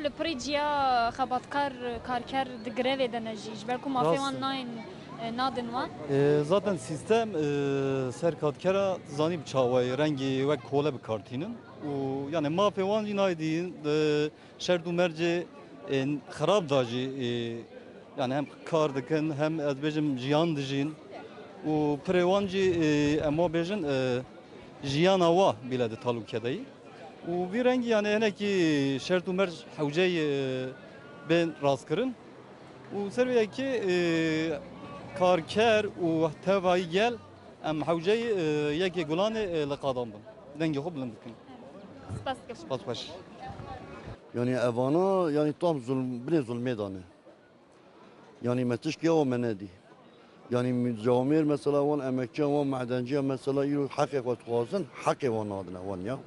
لپریجیا خباتکار کارکر دگره دنجیج بلکو مافی وان ناین نادن وان Zaten sistem serkatkara zanib çavayı rengi ve kole bir kartinin. Yani mafevan cinayetiğin şerdu merci xarab dacı yani hem kar dikin hem ezbecim jiyan dijin. U prevancı ema bejin jiyan ava bile de talukedeyi. U bir rengi yani ene ki şerdu merci havceyi ben rast kırın. U serviye ki کارکر و توایی گل ام حوجه یکی گلانه لقادم بن دنگی خوب بلند کن سپاس کم سپاس باش Yani evana yani tam bile zulmedane. Yani metişkiye o menedi. Yani camir mesela van emekçi van madenciye mesela yürü hakkı vatkuazın hakkı van adına van ya.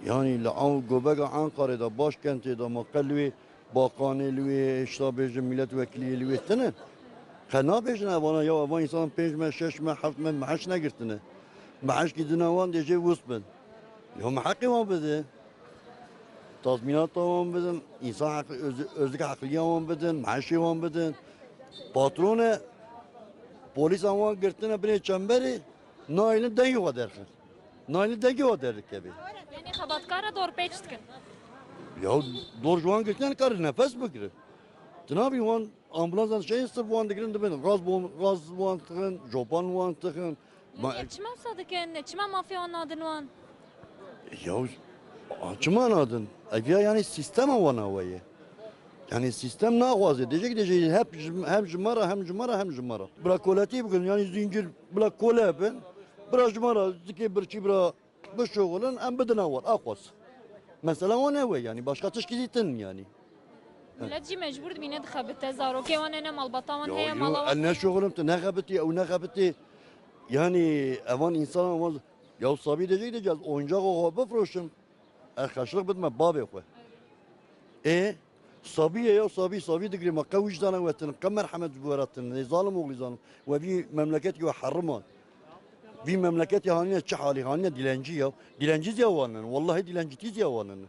Yani la gobega Ankara'da başkentinde makalli bakanlığı işte milletvekilliği ettiğini. خنا بيجنا وانا يا وان انسان بيج ما شش ما حفت ما معاش نقرتنا معاش كدنا وان ديجي وسبن يوم حقي وان بده تضمينات وان بدن انسان حق özlük عقليه وان بدن معاشي وان بدن باترونه polis وان قرتنا بني چمبري نايل دنيو ودرخل نايل دنيو ودرك كبي yani xabatkara dor peçtkin يا دور جوان قرتنا كار نفس بكره تنابي وان ambulansdan şey sırf bu andakilerin de benim gaz bu antıkın, jopan bu antıkın. yani çimam sadıkın çimam mafya wan nadin wan Ya açma anladın. Evya yani sistem avana vayı. Yani sistem ne avaz edecek diyecek hep hem cumara hem cumara hem cumara. Bırak koleti bugün yani zincir bırak kole ben. Bırak cumara zike bir çibra bu şoğulun en bedena var akwas. Mesela o ne vay yani başka tışkizitin yani. millet jî mecbur dibîne dixebite zarokê wan ene malbata wan heye Yo mala wan eline şoğulum te ne kabeti o ne kabeti. Yani evan insan olmaz. Ya sabi diyeceğiz oyuncak o bafroşum. Arkadaşlık bitme babı koy. Sabiye ya sabi digri ma kavicdana vetin kam merhamet buratın zalim oğlu zalim ve bir memleket gibi harman. Bir memleket ya hani çi hali hani dilenci ya. Dilenciz ya vanın. Vallahi dilencitiz ya vanın.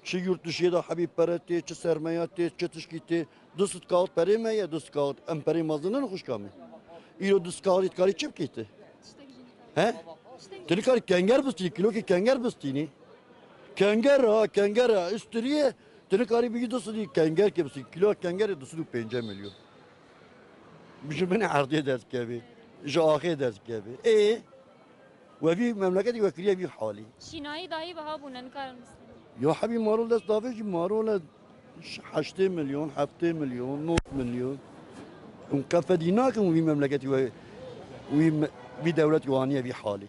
Çi yurt dışı da Habib Peretti, çi sermayeti, çi tışkiti. Dısıt kağıt perime dısıt kağıt. Emperi mazının hoş kami. İro dısıt kağıt kari çip gitti. He? Teni kari kenger bıstı kilo ki kenger bıstı. Kenger ha üstüriye. Teni kari bir gidiyorsa değil kenger kebisi. Kilo kenger de su 5 milyon. Bir şey beni ardı eder gibi. Jahı eder gibi. Ve bir memleketi vekiliye bir hali. şinayî dayî biha bûne nikarin miskin Ya habi marul dest daveci marul 8 milyon, 7 milyon, 9 milyon. Kafedi nakin bir memleketi ve bir devlet yuaniye bir hali.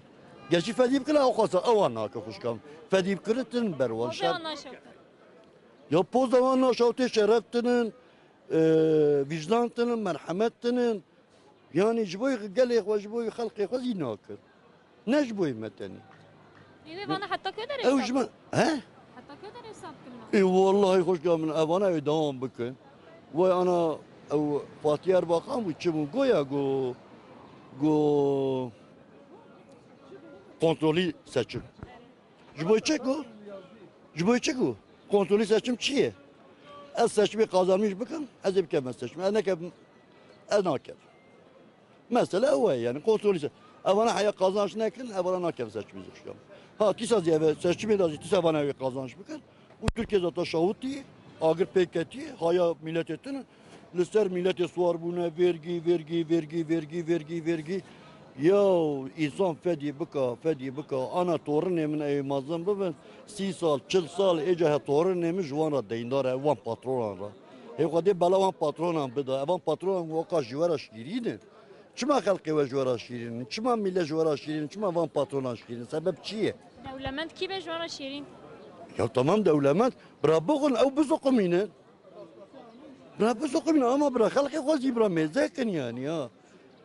Gerçi fedip kıla o kasa avan nakı kuşkam. Fedip kırıtın bervan mafya şer. wan naşewtin Ya poz zaman naşavte şereftinin, vicdantının, merhametinin. Yani jiboy gelek ve jiboy halkı ve zinakır. Ne jiboy meteni? Evi bana hatta köder Ev hesap jima, he? hatta köder hesap kılma Vallahi hoş geldin. Evana ev devam bakın. Ve ana ev Fatih Erbakan bu çimun goya go kontrolü seçim. Jiboy çek o. Jiboy çek o. Kontrolü seçim çiye. Ez seçimi kazanmış bakın. Ez bir kez seçim. Ez ne kez ez ne kez. Mesela o yani kontrolü seçim. Evana hayat kazanç ne kın? Evana ne kez seçimi zıçkam. Ha tisa diye seçimi de tisa bana ev kazanç bakın. Bu Türkiye zaten şahuti, agır peketi, haya millet ettin. Lister millete suar buna vergi. Ya insan fedi bika ana torun emin eymazdan beben 30 sal 40 sal ece torun emin jwana deyindar evan patronan ra. Hevkade balavan patronan bida evan patronan vaka jwara şirinin. Çima halkı ve jwara şirinin, çima millet jwara şirinin, çima van patronan şirinin. Sebep çiye? devlement kî be ji wan re şîrîn Ya tamam devlemet, bırak bakın ev bizokum yine. Bırak bizokum yine ama bırak halkı kozi bırak mezekin yani ya.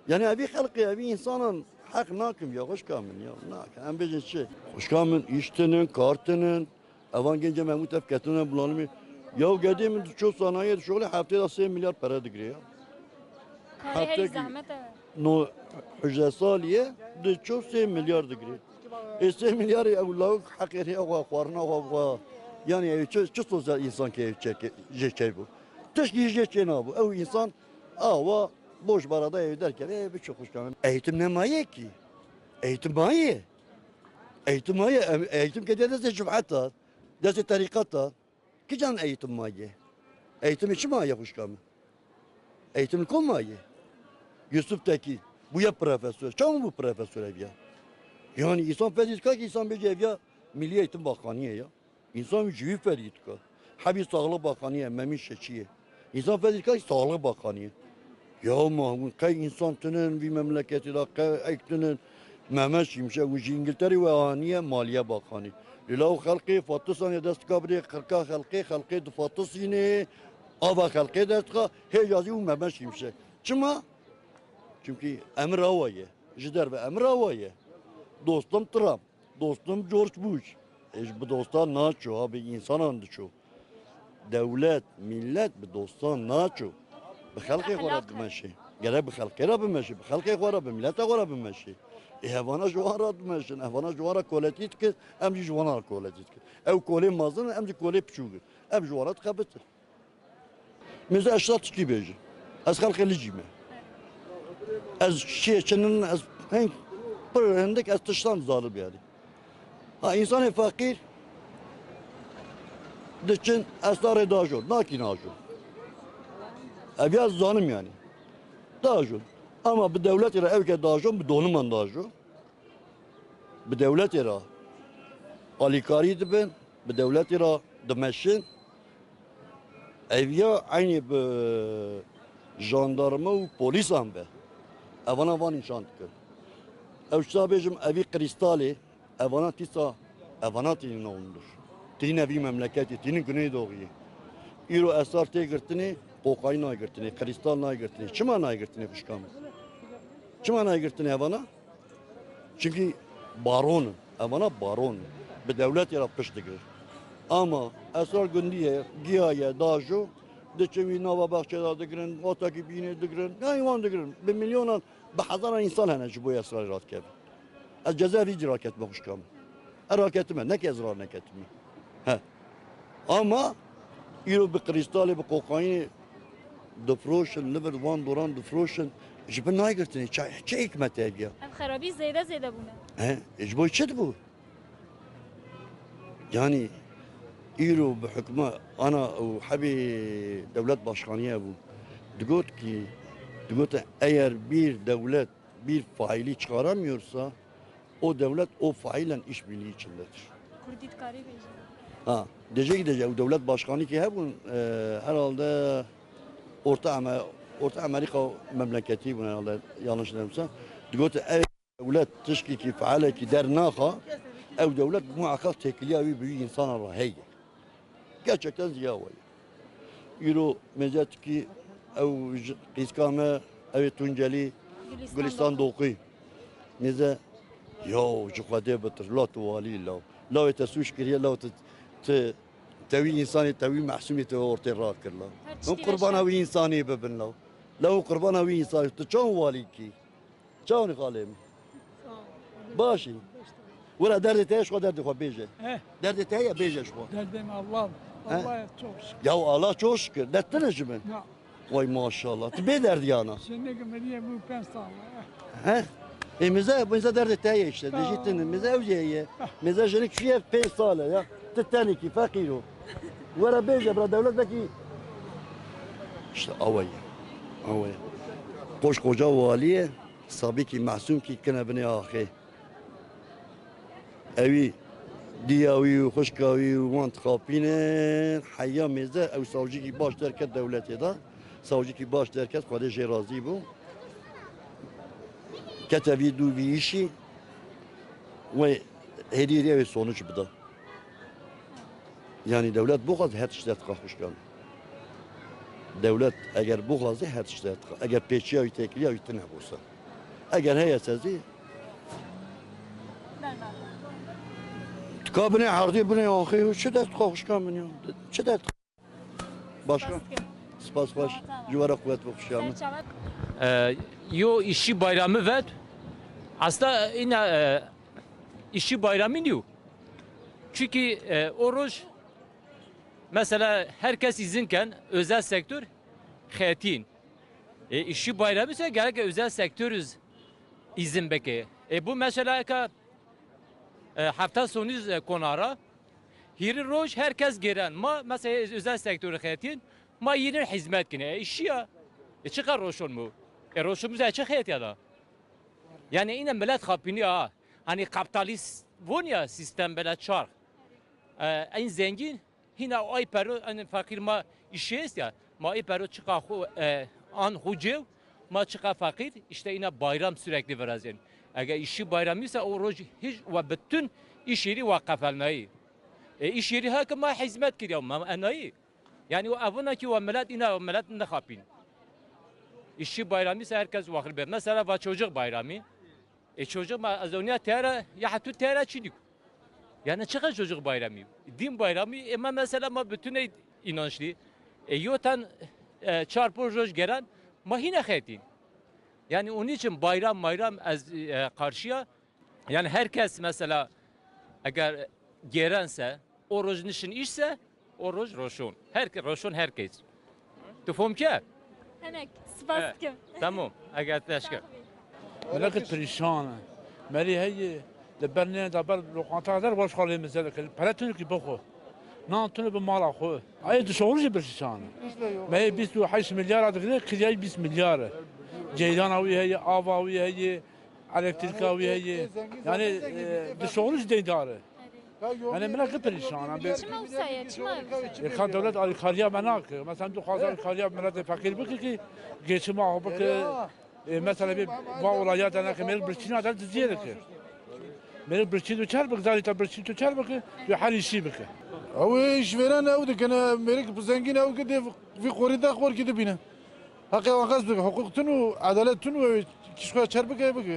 Yani abi halkı abi insanın hak nakim ya hoş kamın ya nakim. Hem bir şey. Hoş kamın iştinin, kartının, evan gence Mahmut Efketine bulanımı. Ya geldiğim çok sanayi şöyle haftada 8 milyar para digri ya. karê herî zehmet e No hücre saliye de çok 8 milyar digri. 8 milyar evlalık hak eri ava kvarna ava Yani ev çok sosyal insan ki ev çek bu. Teşki çek ne bu? Ev insan ava boş barada ev derken ev çok hoş kalın. Eğitim ne maye ki? Eğitim maye. Eğitim maye. Eğitim kede de cumhata. Dese tarikata. Ki can eğitim maye. Eğitim için maye hoş kalın. Eğitim kol maye. Yusuf Tekin. Bu ya profesör. Çam bu profesör ev ya. Yani insan fedilka ki insan bir ev ya. Milli Eğitim Bakanı'ya ya. İnsan bir cüvü fedilka. Habis Sağlık Bakanı'ya Memin Şeçi'ye. İnsan fedilka ki Sağlık Bakanı'ya. Ya Mahmut kay insan tünün bir memleketi da kay ektünün Mehmet Şimşek ve İngiltere ve Aniye Maliye Bakanı. Lilav halkı fatısan dest kabri halka halkı fatıs yine ava halkı destka hecazi ve Mehmet Şimşek. Çıma? Çünkü emir havaya. Jider ve emir havaya. Dostum Trump. Dostum George Bush. Bu dostlar naço abi insan andı çok. Devlet, millet bu dostlar naço. بخلقي غراب بمشي قرب بخلقي راب بمشي بخلقي غراب بملته غراب بمشي هوانا جوارات بمشي هوانا جوارا كولاتيتك امجي جوانا كولاتيتك او كولي مازن امجي كولي بشوغ ام جوارات خبت مزا اشرات كي بيجي از خلقي اللي جيمه از شيء كنن از هين عندك از تشتان ظالم يعني ها انسان فقير دچن اسرار داجو ناكين اجو Biraz zanım yani. Dağcı. Ama bu devlet yere evke dağcı, bu donuman dağcı. Bu devlet yere alikari de ben, bu devlet yere demeşin. Evya aynı bu jandarma ve polis am be. Evana van inşan tıkır. Ev sabecim evi kristali, evana tisa, evana tinin olundur. Tinin evi memleketi, tinin güneydoğuyu. İro esar tegirtini, kokain aygırtını, kristal aygırtını, çiman aygırtını kuşkamı. Çiman aygırtını evana? Çünkü baron, evana baron. Bir devlet yaratmıştır. Ama esrar gündiye, giyaya, dağcı, deçevi nava bahçeler dıgırın, otaki bine dıgırın, hayvan dıgırın. Bir milyonan, bir hazara insan heneci bu esrar raket. Az cezaevi raket mi kuşkamı? Raketime, ne kezrar neketimi. Ama İro bir kristali, bir kokaini, difroşun, liver van duran difroşun. Jibin naygırtını, çay hikmet ev ya. Hem xerabi zeyde buna. Ecbo içed bu. Yani İro bir hükme, ana habi devlet başkanıya bu. Digot eğer bir devlet bir faili çıkaramıyorsa, o devlet o failen işbirliği içindedir. Kurdit kari beji. Ha, diyecek devlet başkanı ki hep herhalde Orta Amerika memleketi bunu herhalde yanlış demsem. Diyor ev devlet teşkiki faaliyeti dernaha ev devlet muhakkak tekliye büyük insanlar hey. Gerçekten ziya var. Euro mezet ki ev iskame ev Tunceli Gülistan Doğuy. Neze yo cukade betir la tuvali la tesuş kiriye la تبي إنساني تبي محسومي تورتي راكر لا هم قربانا وي إنساني ببن لا لو قربانا وي إنساني تشون واليكي تشون خالم باشي ولا درد تايش ودرد خو بيجي درد تايا بيجي شو Derdim Allah. Allah'a çok şükür. يا الله çok şükür dertiniz mi Ya, vay maşallah tebe derdi yana şimdi gömeliye bu ben sağlam. he bize derdi tايا işte diyecektin bize evciye bize jenik şiye 5 sale ya تتاني كي فقيرو ورا بيجا برا دولت بكي işte avaya koca valiye sabi ki mahsum ki kına bine ahi evi diyavi hoşkavi mantıkapine hayya meze ev savcı ki baş derket devleti da savcı ki baş derket kadece razı bu ketevi du bir işi ve hediye ve sonuç bu da. Yani devlet bu kadar her şeyde kalkmış kaldı. Devlet eğer bu kadar her şeyde eğer peçiye ötekliye ötene olsa. Eğer heyetsizdi kabine hardi bune ahi şiddet kalkmış kaldı. Şiddet. Başka. Spas baş. Civara kuvvet ve kuşamı. Yo işi bayramı ved. Aslında yine işi bayramı diyor. Çünkü oruç mesela herkes izinken özel sektör xetin. İşçi bayramı ise gerek özel sektörüz izin beke. Bu mesela ki hafta sonu konara hiri roj herkes giren ma mesela özel sektörü xetin ma yine hizmet kine işi ya. Çıkar roşun mu? Roşumuz açık xet ya da. Yani yine millet kapını ha. Hani kapitalist bu ya sistem böyle çark. En zengin yine ay pero en fakir ma işi ya. Ma ay pero çıkar an hucev ma çıkar fakir işte yine bayram sürekli verazın. Eğer işi bayramıysa o roj hiç ve bütün iş yeri vakıf almayı. İş yeri hakma hizmet kiriyor ma anayı. Yani o avuna ki o millet yine o millet ne kapın. İşçi bayramıysa herkes vakit ver. Mesela var çocuk bayramı. Çocuk az önce tera ya hatta tera çidik. Yani çıkar çocuk bayramı. Din bayramı ama mesela ma bütün inançlı. Yotan çarpı roj gelen mahine xetin. Yani onun için bayram az karşıya yani herkes mesela eğer gelense o rojun için işse o roj roşun. Herkes roşun herkes. Tufum ki? Henek, spas kim? Tamam. Eğer teşekkür. ملكت بريشانة مالي هي لبرنا دبر لوقانتا هذا واش خالي مزالك بلاتون كي بخو نانتون بمال اخو اي تشورج بريشانة ما هي 25 مليار هذا كذا 20 مليار جيلاناوي هي افاوي هي الكتريكاوي هي يعني تشورج ديداره يعني ملكت بريشانة Çima usaya, çima usaya. كان دولة الكاريا مناك مثلا دو خاطر الكاريا منات فقير بك كي جيتما هو بك مثلا bir bağlayat ana kemer birçin adal diziyerek. Mer birçin de çar bak zalita birçin de çar bak ya hal işi bak. او ايش فيران او دك انا امريك بزنجين او كده في قريده اخبار كده بينا حقي وغاز بك حقوقتن وعدالتن وكشخه چربك بك